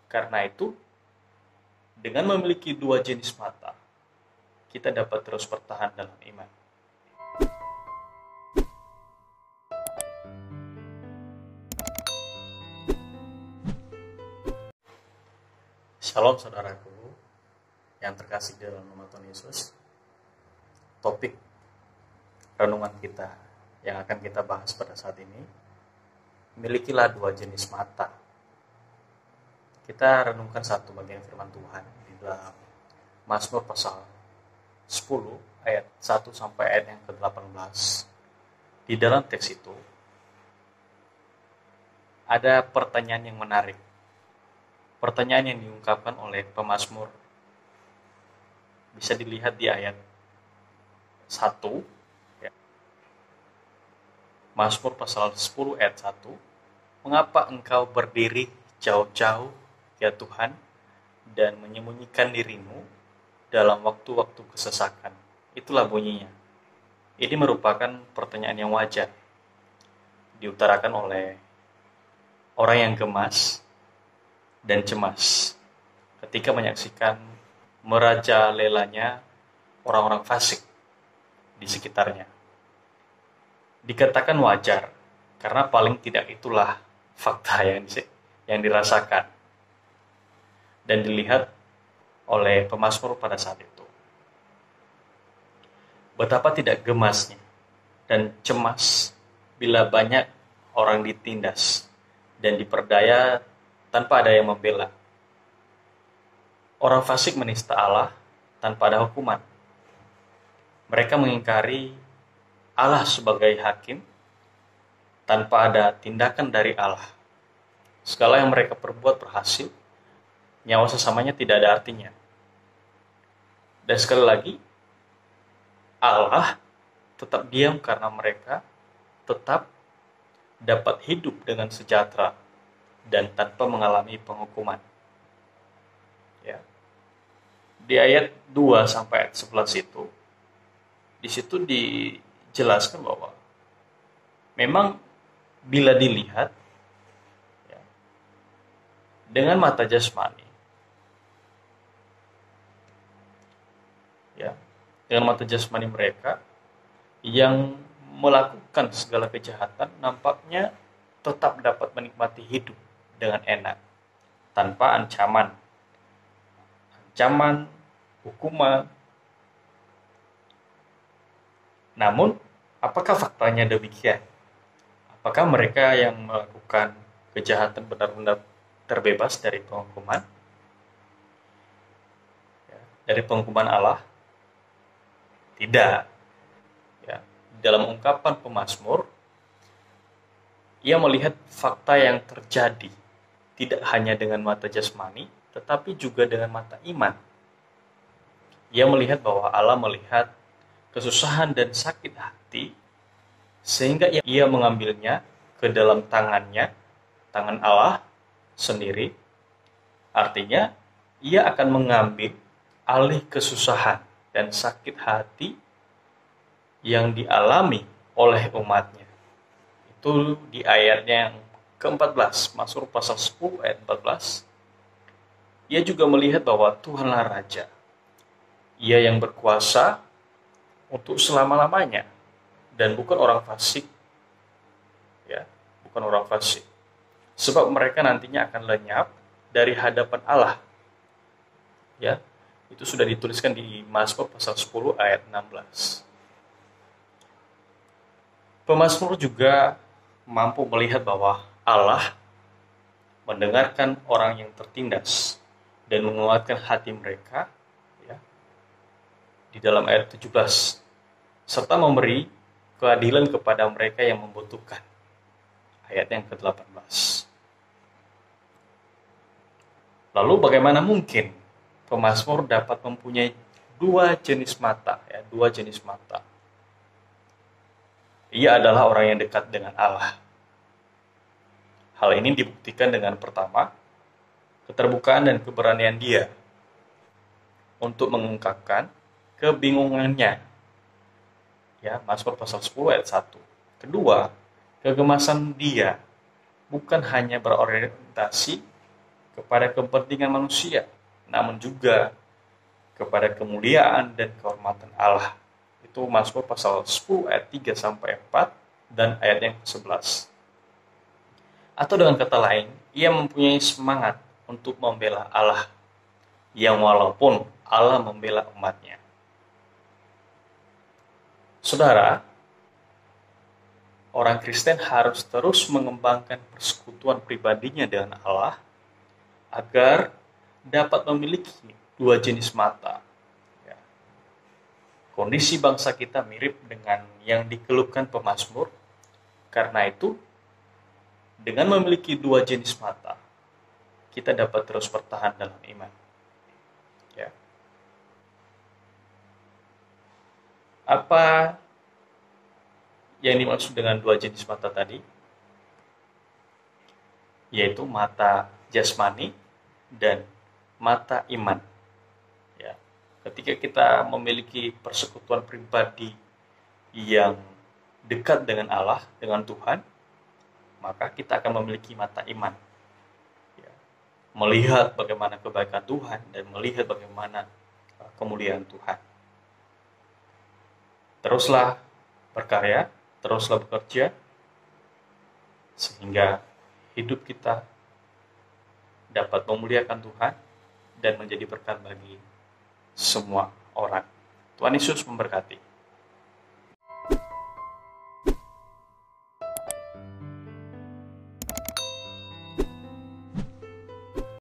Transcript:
Karena itu, dengan memiliki dua jenis mata, kita dapat terus bertahan dalam iman. Shalom saudaraku yang terkasih di dalam nama Tuhan Yesus. Topik renungan kita yang akan kita bahas pada saat ini, milikilah dua jenis mata. Kita renungkan satu bagian firman Tuhan di dalam Mazmur pasal 10 ayat 1 sampai ayat yang ke-18. Di dalam teks itu ada pertanyaan yang menarik. Pertanyaan yang diungkapkan oleh pemazmur bisa dilihat di ayat 1, ya. Mazmur pasal 10 ayat 1. Mengapa engkau berdiri jauh-jauh, ya Tuhan, dan menyembunyikan dirimu dalam waktu-waktu kesesakan? Itulah bunyinya. Ini merupakan pertanyaan yang wajar diutarakan oleh orang yang gemas dan cemas ketika menyaksikan merajalelanya orang-orang fasik di sekitarnya. Dikatakan wajar karena paling tidak itulah fakta yang dirasakan dan dilihat oleh pemazmur pada saat itu. Betapa tidak gemasnya dan cemas bila banyak orang ditindas dan diperdaya tanpa ada yang membela. Orang fasik menista Allah tanpa ada hukuman. Mereka mengingkari Allah sebagai hakim tanpa ada tindakan dari Allah. Segala yang mereka perbuat berhasil, nyawa sesamanya tidak ada artinya. Dan sekali lagi, Allah tetap diam karena mereka tetap dapat hidup dengan sejahtera dan tanpa mengalami penghukuman. Ya. Di ayat 2 sampai ayat 11 itu, di situ dijelaskan bahwa memang bila dilihat ya, dengan mata jasmani, ya, dengan mata jasmani mereka yang melakukan segala kejahatan nampaknya tetap dapat menikmati hidup dengan enak, tanpa ancaman, hukuman. Namun, apakah faktanya demikian? Apakah mereka yang melakukan kejahatan benar-benar terbebas dari penghukuman? Ya, dari penghukuman Allah? Tidak. Ya, dalam ungkapan pemazmur, ia melihat fakta yang terjadi tidak hanya dengan mata jasmani, tetapi juga dengan mata iman. Ia melihat bahwa Allah melihat kesusahan dan sakit hati, sehingga ia mengambilnya ke dalam tangannya, tangan Allah sendiri. Artinya, ia akan mengambil alih kesusahan dan sakit hati yang dialami oleh umatnya. Itu di ayatnya yang ke-14, Mazmur pasal 10 ayat 14. Ia juga melihat bahwa Tuhanlah Raja. Ia yang berkuasa untuk selama-lamanya dan bukan orang fasik. Ya, bukan orang fasik. Sebab mereka nantinya akan lenyap dari hadapan Allah. Ya, itu sudah dituliskan di Mazmur pasal 10 ayat 16. Pemazmur juga mampu melihat bahwa Allah mendengarkan orang yang tertindas dan menguatkan hati mereka, ya, di dalam ayat 17, serta memberi keadilan kepada mereka yang membutuhkan, ayat yang ke-18. Lalu bagaimana mungkin pemazmur dapat mempunyai dua jenis mata? Ia adalah orang yang dekat dengan Allah. Hal ini dibuktikan dengan pertama, keterbukaan dan keberanian dia untuk mengungkapkan kebingungannya. Ya, Mazmur pasal 10 ayat 1. Kedua, kegemasan dia bukan hanya berorientasi kepada kepentingan manusia, namun juga kepada kemuliaan dan kehormatan Allah. Itu Mazmur pasal 10 ayat 3 sampai 4 dan ayat yang ke-11. Atau dengan kata lain, ia mempunyai semangat untuk membela Allah, yang walaupun Allah membela umatnya. Saudara, orang Kristen harus terus mengembangkan persekutuan pribadinya dengan Allah agar dapat memiliki dua jenis mata. Ya. Kondisi bangsa kita mirip dengan yang dikeluhkan pemazmur. Karena itu, dengan memiliki dua jenis mata, kita dapat terus bertahan dalam iman. Ya. Apa yang dimaksud dengan dua jenis mata tadi? Yaitu mata jasmani dan mata iman. Ya. Ketika kita memiliki persekutuan pribadi yang dekat dengan Allah, dengan Tuhan, maka kita akan memiliki mata iman. Ya. Melihat bagaimana kebaikan Tuhan dan melihat bagaimana kemuliaan Tuhan. Teruslah berkarya, teruslah bekerja, sehingga hidup kita dapat memuliakan Tuhan dan menjadi berkat bagi semua orang. Tuhan Yesus memberkati.